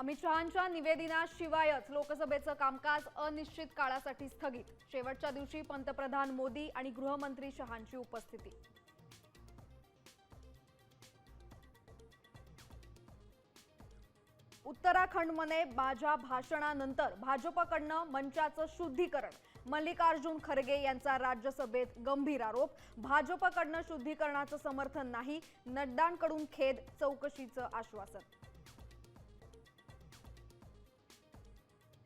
अमित शहांच्या निवेदनाशिवायच लोकसभेचं कामकाज अनिश्चित काळासाठी स्थगित। शेवटच्या दिवशी पंतप्रधान मोदी आणि गृहमंत्री शहांची उपस्थिती। उत्तराखंडमध्ये माझ्या भाषणानंतर भाजपकडनं मंचाचं शुद्धीकरण। मल्लिकार्जुन खरगे यांचा राज्यसभेत गंभीर आरोप। भाजपकडनं शुद्धीकरणाचं समर्थन नाही, नड्डांकडून खेद, चौकशीचं आश्वासन।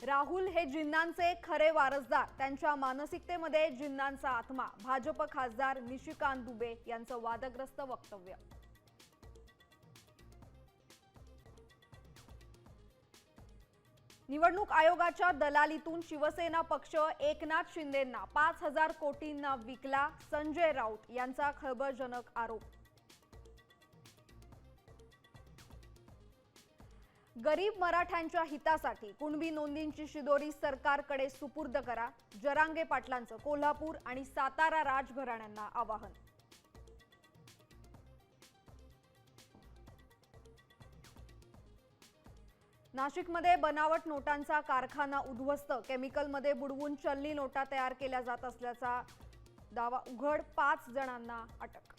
राहुल हे जिन्नांचे खरे वारसदार, त्यांच्या मानसिकतेमध्ये जिन्नांचा आत्मा। भाजप खासदार निशिकांत दुबे यांचं वादग्रस्त वक्तव्य। निवडणूक आयोगाच्या दलालीतून शिवसेना पक्ष एकनाथ शिंदेंना 5,000 कोटींना विकला। संजय राऊत यांचा खळबळजनक आरोप। गरीब मराठ्यांच्या हितासाठी कुणबी नोंदींची शिदोरी सरकारकडे सुपूर्द करा। जरांगे पाटलांचं कोल्हापूर आणि सातारा राजघराण्यांना आवाहन। नाशिकमध्ये बनावट नोटांचा कारखाना उद्ध्वस्त। केमिकलमध्ये बुडवून चलनी नोटा तयार केल्या जात असल्याचा दावा उघड। 5 जणांना अटक।